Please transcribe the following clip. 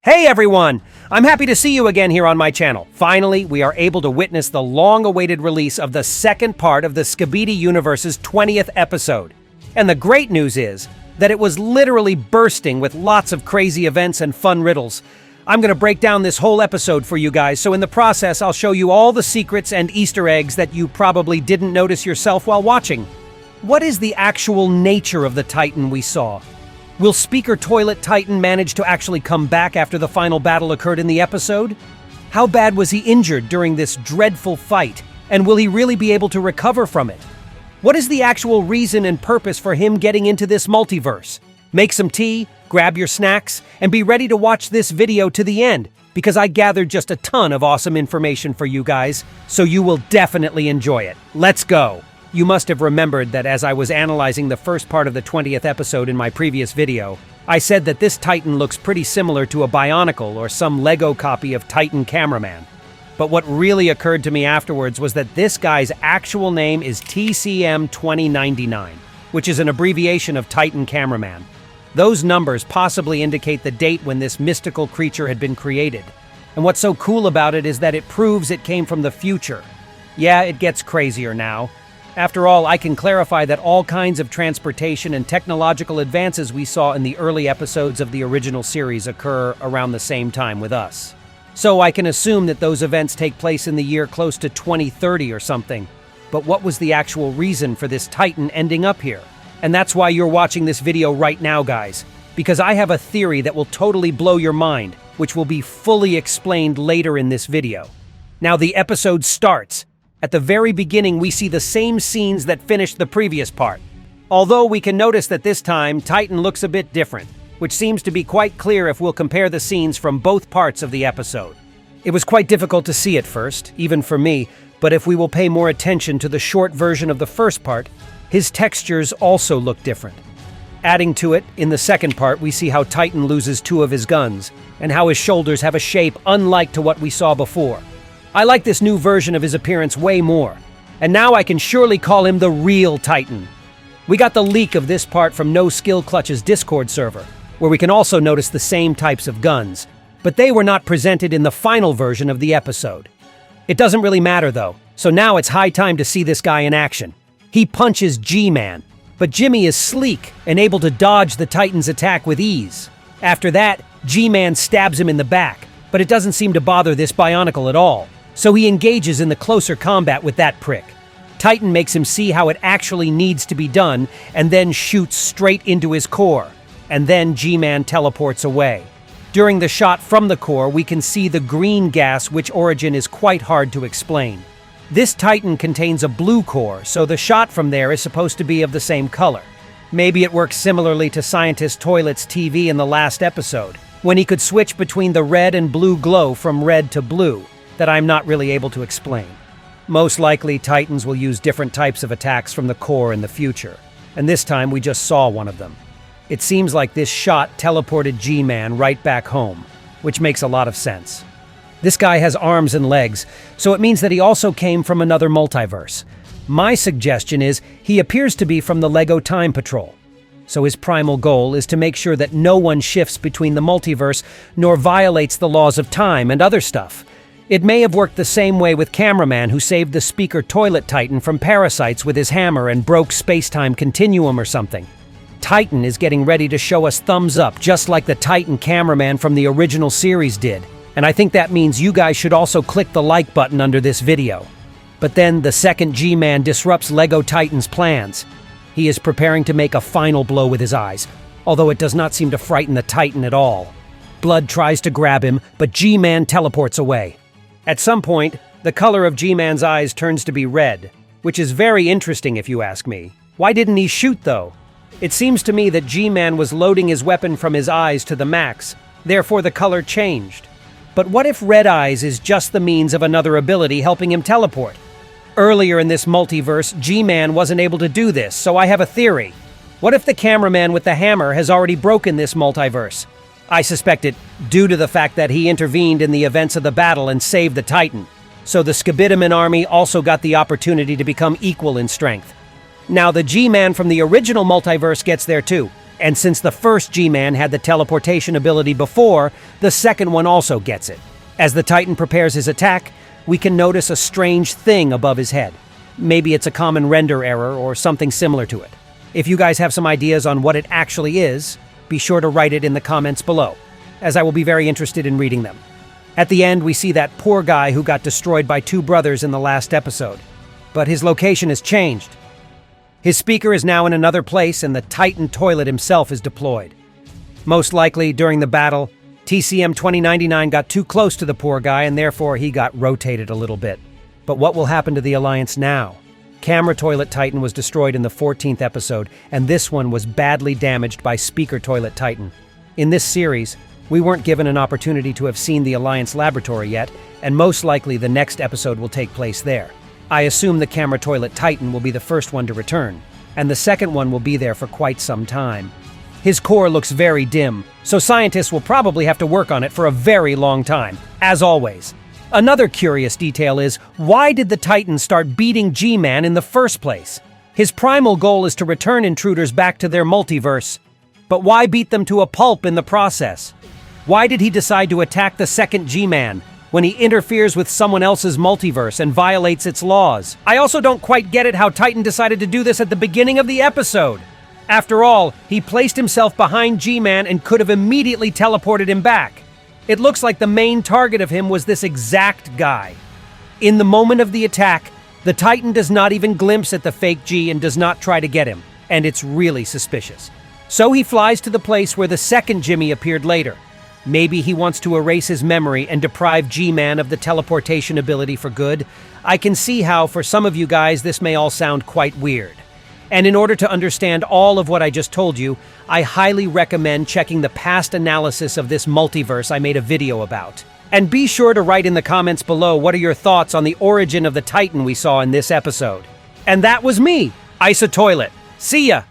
Hey everyone! I'm happy to see you again here on my channel. Finally, we are able to witness the long-awaited release of the second part of the Skibidi universe's 20th episode. And the great news is that it was literally bursting with lots of crazy events and fun riddles. I'm going to break down this whole episode for you guys, so in the process I'll show you all the secrets and Easter eggs that you probably didn't notice yourself while watching. What is the actual nature of the Titan we saw? Will Speaker Toilet Titan manage to actually come back after the final battle occurred in the episode? How bad was he injured during this dreadful fight? And will he really be able to recover from it? What is the actual reason and purpose for him getting into this multiverse? Make some tea, grab your snacks, and be ready to watch this video to the end, because I gathered just a ton of awesome information for you guys, so you will definitely enjoy it. Let's go! You must have remembered that as I was analyzing the first part of the 20th episode in my previous video, I said that this Titan looks pretty similar to a Bionicle or some Lego copy of Titan Cameraman. But what really occurred to me afterwards was that this guy's actual name is TCM 2099, which is an abbreviation of Titan Cameraman. Those numbers possibly indicate the date when this mystical creature had been created. And what's so cool about it is that it proves it came from the future. Yeah, it gets crazier now. After all, I can clarify that all kinds of transportation and technological advances we saw in the early episodes of the original series occur around the same time with us. So I can assume that those events take place in the year close to 2030 or something. But what was the actual reason for this Titan ending up here? And that's why you're watching this video right now, guys. Because I have a theory that will totally blow your mind, which will be fully explained later in this video. Now the episode starts. At the very beginning, we see the same scenes that finished the previous part. Although we can notice that this time, Titan looks a bit different, which seems to be quite clear if we'll compare the scenes from both parts of the episode. It was quite difficult to see at first, even for me, but if we will pay more attention to the short version of the first part, his textures also look different. Adding to it, in the second part, we see how Titan loses two of his guns, and how his shoulders have a shape unlike to what we saw before. I like this new version of his appearance way more, and now I can surely call him the real Titan. We got the leak of this part from No Skill Clutch's Discord server, where we can also notice the same types of guns, but they were not presented in the final version of the episode. It doesn't really matter though, so now it's high time to see this guy in action. He punches G-Man, but Jimmy is sleek and able to dodge the Titan's attack with ease. After that, G-Man stabs him in the back, but it doesn't seem to bother this Bionicle at all. So he engages in the closer combat with that prick. Titan makes him see how it actually needs to be done, and then shoots straight into his core. And then G-Man teleports away. During the shot from the core, we can see the green gas, which origin is quite hard to explain. This Titan contains a blue core, so the shot from there is supposed to be of the same color. Maybe it works similarly to Scientist Toilet's TV in the last episode, when he could switch between the red and blue glow from red to blue, that I'm not really able to explain. Most likely, Titans will use different types of attacks from the core in the future, and this time we just saw one of them. It seems like this shot teleported G-Man right back home, which makes a lot of sense. This guy has arms and legs, so it means that he also came from another multiverse. My suggestion is he appears to be from the Lego Time Patrol. So his primal goal is to make sure that no one shifts between the multiverse nor violates the laws of time and other stuff. It may have worked the same way with Cameraman, who saved the Speaker Toilet Titan from parasites with his hammer and broke space-time continuum or something. Titan is getting ready to show us thumbs up, just like the Titan Cameraman from the original series did. And I think that means you guys should also click the like button under this video. But then the second G-Man disrupts Lego Titan's plans. He is preparing to make a final blow with his eyes, although it does not seem to frighten the Titan at all. Blood tries to grab him, but G-Man teleports away. At some point, the color of G-Man's eyes turns to be red, which is very interesting if you ask me. Why didn't he shoot though? It seems to me that G-Man was loading his weapon from his eyes to the max, therefore the color changed. But what if red eyes is just the means of another ability helping him teleport? Earlier in this multiverse, G-Man wasn't able to do this, so I have a theory. What if the cameraman with the hammer has already broken this multiverse? I suspect it due to the fact that he intervened in the events of the battle and saved the Titan. So the Skibidi army also got the opportunity to become equal in strength. Now the G-Man from the original multiverse gets there too, And since the first G-Man had the teleportation ability before, the second one also gets it. As the Titan prepares his attack, we can notice a strange thing above his head. Maybe it's a common render error or something similar to it. If you guys have some ideas on what it actually is, be sure to write it in the comments below, as I will be very interested in reading them. At the end, we see that poor guy who got destroyed by two brothers in the last episode. But his location has changed. His speaker is now in another place and the Titan toilet himself is deployed. Most likely, during the battle, TCM 2099 got too close to the poor guy and therefore he got rotated a little bit. But what will happen to the Alliance now? Camera Toilet Titan was destroyed in the 14th episode, and this one was badly damaged by Speaker Toilet Titan. In this series, we weren't given an opportunity to have seen the Alliance laboratory yet, and most likely the next episode will take place there. I assume the Camera Toilet Titan will be the first one to return, and the second one will be there for quite some time. His core looks very dim, so scientists will probably have to work on it for a very long time, as always. Another curious detail is, why did the Titan start beating G-Man in the first place? His primal goal is to return intruders back to their multiverse. But why beat them to a pulp in the process? Why did he decide to attack the second G-Man when he interferes with someone else's multiverse and violates its laws? I also don't quite get it how Titan decided to do this at the beginning of the episode. After all, he placed himself behind G-Man and could have immediately teleported him back. It looks like the main target of him was this exact guy. In the moment of the attack, the Titan does not even glimpse at the fake G and does not try to get him, and it's really suspicious. So he flies to the place where the second Jimmy appeared later. Maybe he wants to erase his memory and deprive G-Man of the teleportation ability for good. I can see how, for some of you guys, this may all sound quite weird. And in order to understand all of what I just told you, I highly recommend checking the past analysis of this multiverse I made a video about. And be sure to write in the comments below what are your thoughts on the origin of the Titan we saw in this episode. And that was me, Isa Toilet. See ya!